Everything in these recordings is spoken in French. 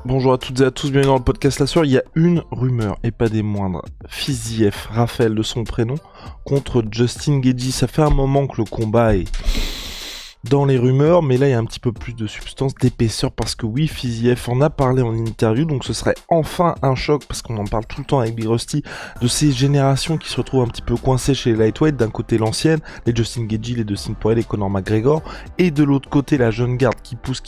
Bonjour à toutes et à tous, bienvenue dans le podcast La Sueur. Il y a une rumeur, et pas des moindres. Fiziev, Raphaël de son prénom, contre Justin Gaethje. Ça fait un moment que le combat est dans les rumeurs, mais là il y a un petit peu plus de substance, d'épaisseur, parce que oui, Fiziev en a parlé en interview, donc ce serait enfin un choc, parce qu'on en parle tout le temps avec Big Rusty, de ces générations qui se retrouvent un petit peu coincées chez les lightweight. D'un côté l'ancienne, les Justin Gaethje, les Dustin Poirier, les Conor McGregor, et de l'autre côté la jeune garde qui pousse,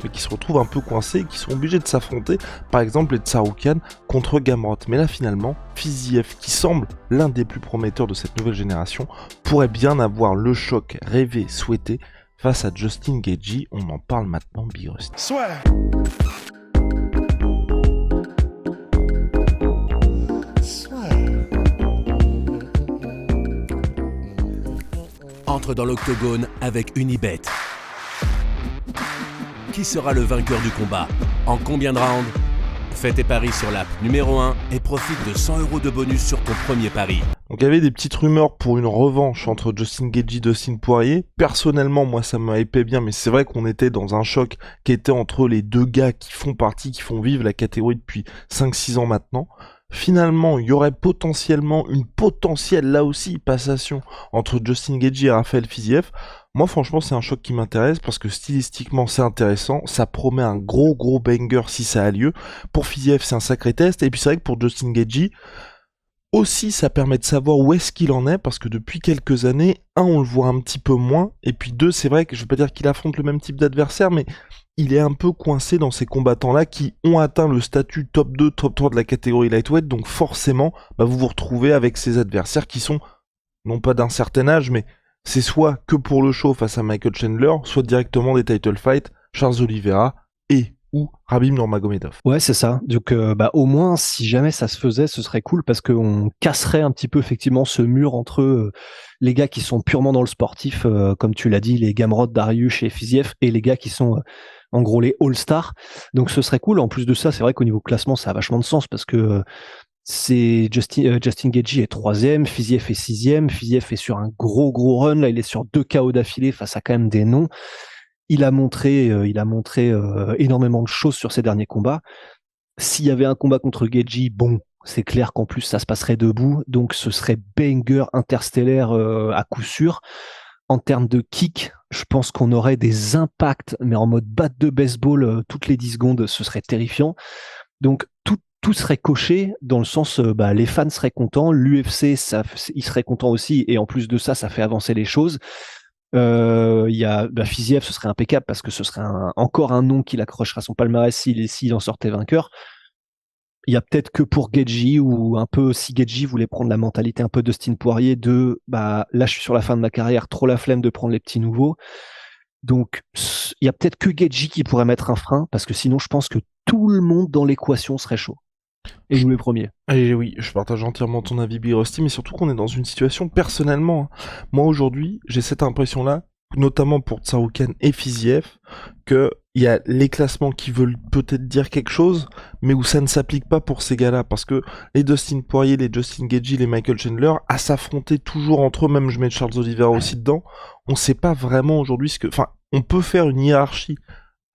mais qui se retrouvent un peu coincés, et qui sont obligés de s'affronter, par exemple les Tsarukyan contre Gamrot. Mais là finalement, Fiziev, qui semble l'un des plus prometteurs de cette nouvelle génération, pourrait bien avoir le choc rêvé, souhaité, face à Justin Gaethje. On en parle maintenant, Big Rusty. Soit. Entre dans l'octogone avec Unibet. Qui sera le vainqueur du combat? En combien de rounds? Fais tes paris sur l'app numéro 1 et profite de 100 € de bonus sur ton premier pari. Donc il y avait des petites rumeurs pour une revanche entre Justin Gaethje et Dustin Poirier. Personnellement, moi ça me hypait bien, mais c'est vrai qu'on était dans un choc qui était entre les deux gars qui font vivre la catégorie depuis 5-6 ans maintenant. Finalement, il y aurait potentiellement une potentielle, là aussi, passation entre Justin Gaethje et Raphaël Fiziev. Moi, franchement, c'est un choc qui m'intéresse parce que stylistiquement, c'est intéressant. Ça promet un gros banger si ça a lieu. Pour Fiziev, c'est un sacré test. Et puis, c'est vrai que pour Justin Gaethje, aussi, ça permet de savoir où est-ce qu'il en est, parce que depuis quelques années, on le voit un petit peu moins, et puis c'est vrai que je veux pas dire qu'il affronte le même type d'adversaire, mais il est un peu coincé dans ces combattants-là qui ont atteint le statut top 2, top 3 de la catégorie lightweight, donc forcément, vous vous retrouvez avec ces adversaires qui sont, non pas d'un certain âge, mais c'est soit que pour le show face à Michael Chandler, soit directement des title fights, Charles Oliveira ou Khabib Nurmagomedov. Ouais, c'est ça. Donc, au moins, si jamais ça se faisait, ce serait cool parce qu'on casserait un petit peu effectivement ce mur entre les gars qui sont purement dans le sportif, comme tu l'as dit, les Gamrot, Dariush et Fiziev, et les gars qui sont en gros les All-Stars. Donc, ce serait cool. En plus de ça, c'est vrai qu'au niveau classement, ça a vachement de sens parce que c'est Justin Gaethje est 3e, Fiziev est 6e. Fiziev est sur un gros run. Là, il est sur 2 KO d'affilée face à quand même des noms. Il a montré énormément de choses sur ses derniers combats. S'il y avait un combat contre Gaethje, bon, c'est clair qu'en plus ça se passerait debout, donc ce serait banger interstellaire à coup sûr. En termes de kick, je pense qu'on aurait des impacts, mais en mode batte de baseball toutes les 10 secondes, ce serait terrifiant. Donc tout serait coché dans le sens, les fans seraient contents, l'UFC, il serait content aussi, et en plus de ça, ça fait avancer les choses. Il y a Fiziev, ce serait impeccable parce que ce serait encore un nom qu'il accrochera à son palmarès s'il en sortait vainqueur. Il y a peut-être que pour Gaethje, ou un peu si Gaethje voulait prendre la mentalité un peu Dustin Poirier de là je suis sur la fin de ma carrière, trop la flemme de prendre les petits nouveaux. Donc il y a peut-être que Gaethje qui pourrait mettre un frein, parce que sinon je pense que tout le monde dans l'équation serait chaud. Et nous les premiers. Et oui, je partage entièrement ton avis, Big Rusty, mais surtout qu'on est dans une situation personnellement. Moi aujourd'hui, j'ai cette impression-là, notamment pour Tsarukyan et Fiziev, qu'il y a les classements qui veulent peut-être dire quelque chose, mais où ça ne s'applique pas pour ces gars-là, parce que les Dustin Poirier, les Justin Gaethje, les Michael Chandler, à s'affronter toujours entre eux, même je mets Charles Oliveira aussi dedans, on sait pas vraiment aujourd'hui ce que... Enfin, on peut faire une hiérarchie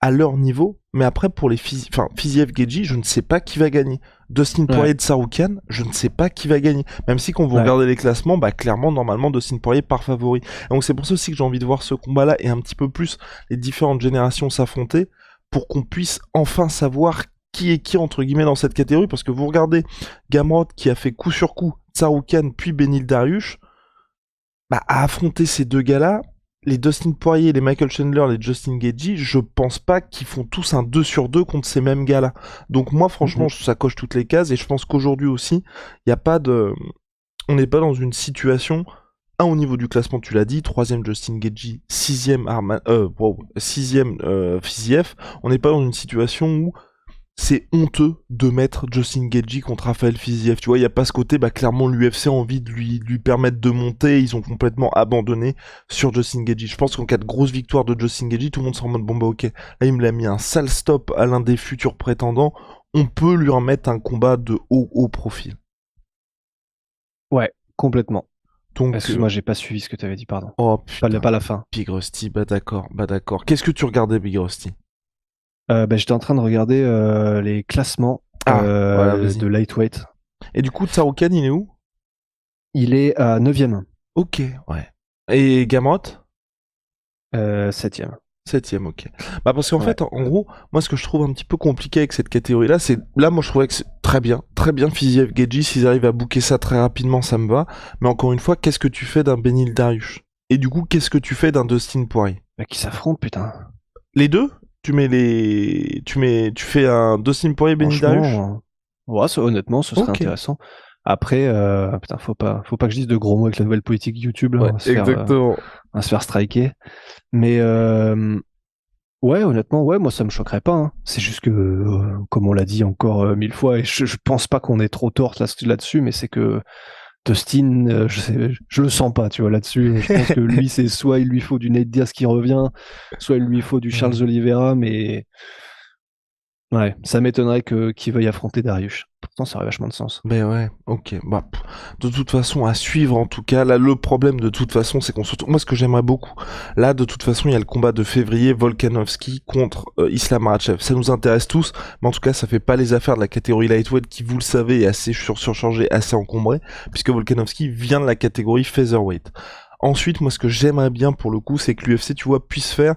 à leur niveau, mais après pour les Fiziev, Gaethje, je ne sais pas qui va gagner. Dustin Poirier, Tsarukyan, je ne sais pas qui va gagner. Même si quand vous regardez les classements, clairement, normalement, Dustin Poirier part favori. Et donc c'est pour ça aussi que j'ai envie de voir ce combat-là et un petit peu plus les différentes générations s'affronter pour qu'on puisse enfin savoir qui est qui, entre guillemets, dans cette catégorie. Parce que vous regardez Gamrot qui a fait coup sur coup Tsarukyan puis Beneil Dariush, à affronter ces deux gars-là, les Dustin Poirier, les Michael Chandler, les Justin Gaethje, je pense pas qu'ils font tous un 2 sur 2 contre ces mêmes gars-là. Donc moi, franchement, ça coche toutes les cases, et je pense qu'aujourd'hui aussi, on n'est pas dans une situation, au niveau du classement, tu l'as dit, 3ème Justin Gaethje, 6ème Fiziev, on n'est pas dans une situation où c'est honteux de mettre Justin Gaethje contre Raphaël Fiziev, tu vois, il y a pas ce côté, clairement l'UFC a envie de lui permettre de monter, ils ont complètement abandonné sur Justin Gaethje. Je pense qu'en cas de grosse victoire de Justin Gaethje, tout le monde sera en mode ok, là il me l'a mis un sale stop à l'un des futurs prétendants, on peut lui remettre un combat de haut profil. Ouais, complètement. Donc, excuse-moi, j'ai pas suivi ce que tu avais dit, pardon. Oh putain, pas la fin. Big Rusty, d'accord. Qu'est-ce que tu regardais, Big Rusty? J'étais en train de regarder les classements Voilà, vas-y. de lightweight. Et du coup, Tsarukyan, il est où? Il est à 9e. Ok, ouais. Et Gamrot? 7e. 7ème, ok. Bah parce qu'en Ouais. fait, en gros, moi ce que je trouve un petit peu compliqué avec cette catégorie-là, c'est... Là, moi je trouvais que c'est très bien Fiziev, Gedji, s'ils arrivent à booker ça très rapidement, ça me va. Mais encore une fois, qu'est-ce que tu fais d'un Benil Dariush? Et du coup, qu'est-ce que tu fais d'un Dustin Poirier? Qui s'affrontent, putain. Les deux? Tu fais un Dustin Poirier, Benil Dariush? Franchement, honnêtement, ce serait Ok. intéressant. Après, putain, faut pas que je dise de gros mots avec la nouvelle politique YouTube, là, Ouais, on va se faire striker. Mais ouais, honnêtement, ouais, moi ça me choquerait pas, hein. C'est juste que, comme on l'a dit encore 1000 fois, et je pense pas qu'on ait trop tort là-dessus, mais c'est que Dustin, je le sens pas, tu vois, là-dessus. Je pense que lui, c'est soit il lui faut du Nate Diaz qui revient, soit il lui faut du Charles Oliveira, mais ouais, ça m'étonnerait qu'il veuille affronter Dariush. Pourtant, ça aurait vachement de sens. Ben ouais, ok. Bah, de toute façon, à suivre en tout cas. Là, le problème de toute façon, c'est qu'on se retrouve... Moi, ce que j'aimerais beaucoup, là, de toute façon, il y a le combat de février, Volkanovski contre Islam Makhachev. Ça nous intéresse tous, mais en tout cas, ça fait pas les affaires de la catégorie lightweight qui, vous le savez, est assez surchargée, assez encombrée, puisque Volkanovski vient de la catégorie featherweight. Ensuite, moi, ce que j'aimerais bien pour le coup, c'est que l'UFC, tu vois, puisse faire...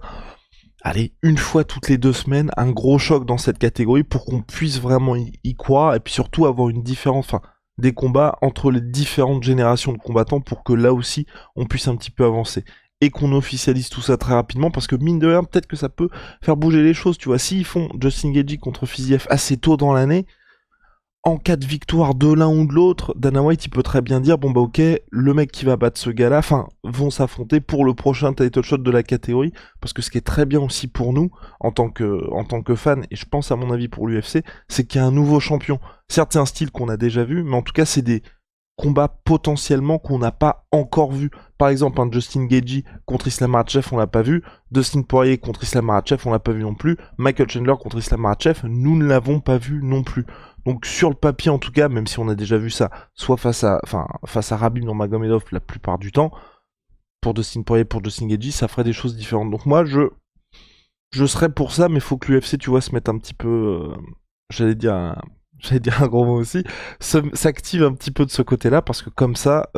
Allez, une fois toutes les 2 semaines, un gros choc dans cette catégorie pour qu'on puisse vraiment y croire et puis surtout avoir une différence, enfin, des combats entre les différentes générations de combattants pour que là aussi on puisse un petit peu avancer et qu'on officialise tout ça très rapidement parce que mine de rien, peut-être que ça peut faire bouger les choses, tu vois. S'ils font Justin Gaethje contre Fiziev assez tôt dans l'année, en cas de victoire de l'un ou de l'autre, Dana White il peut très bien dire bon bah ok, le mec qui va battre ce gars-là, enfin vont s'affronter pour le prochain title shot de la catégorie, parce que ce qui est très bien aussi pour nous en tant que fans, et je pense à mon avis pour l'UFC, c'est qu'il y a un nouveau champion. Certes c'est un style qu'on a déjà vu, mais en tout cas c'est des combats potentiellement qu'on n'a pas encore vu. Par exemple, un Justin Gaethje contre Islam Makhachev, on l'a pas vu. Dustin Poirier contre Islam Makhachev, on l'a pas vu non plus. Michael Chandler contre Islam Makhachev, nous ne l'avons pas vu non plus. Donc sur le papier en tout cas, même si on a déjà vu ça, soit face à Khabib Nurmagomedov la plupart du temps, pour Dustin Poirier, pour Justin Gaethje, ça ferait des choses différentes. Donc moi, je serais pour ça, mais faut que l'UFC, tu vois, se mette un petit peu, j'allais dire un gros mot aussi, s'active un petit peu de ce côté-là, parce que comme ça,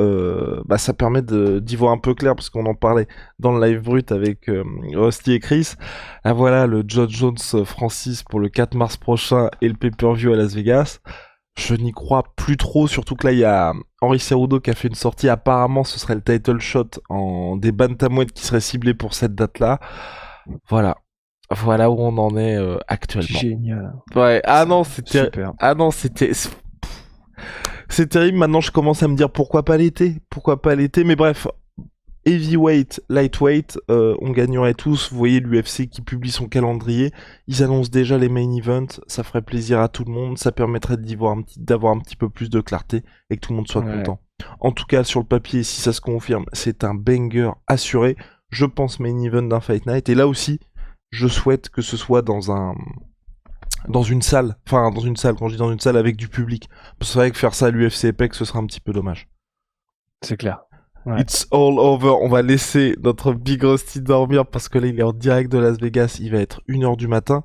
ça permet d'y voir un peu clair, parce qu'on en parlait dans le live brut avec Rusty et Chris. Ah voilà, le John Jones Francis pour le 4 mars prochain et le pay-per-view à Las Vegas. Je n'y crois plus trop, surtout que là, il y a Henry Cerudo qui a fait une sortie. Apparemment, ce serait le title shot en des bantamweight qui serait ciblé pour cette date-là. Voilà où on en est actuellement. Génial. Ouais, Super. C'est terrible. Maintenant, je commence à me dire pourquoi pas l'été, mais bref, heavyweight, lightweight, on gagnerait tous. Vous voyez l'UFC qui publie son calendrier, ils annoncent déjà les main events, ça ferait plaisir à tout le monde, ça permettrait d'avoir un petit peu plus de clarté et que tout le monde soit content. En tout cas, sur le papier, si ça se confirme, c'est un banger assuré. Je pense main event d'un Fight Night, et là aussi, je souhaite que ce soit dans une salle, quand je dis dans une salle avec du public. C'est vrai que faire ça à l'UFC Apex, ce serait un petit peu dommage. C'est clair. Ouais. It's all over. On va laisser notre Big Rusty dormir parce que là, il est en direct de Las Vegas. Il va être 1h du matin.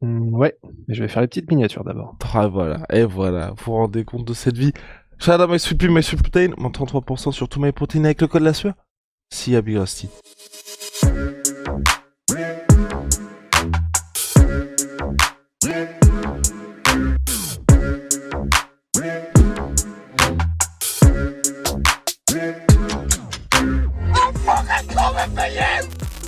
Ouais, mais je vais faire les petites miniatures d'abord. Ah, voilà. Et voilà. Vous vous rendez compte de cette vie. Shout out my sweet pea, my sweet protein. Moins 33% sur tout my protein avec le code la sueur. See ya, Big Rusty. I'm fucking coming for you!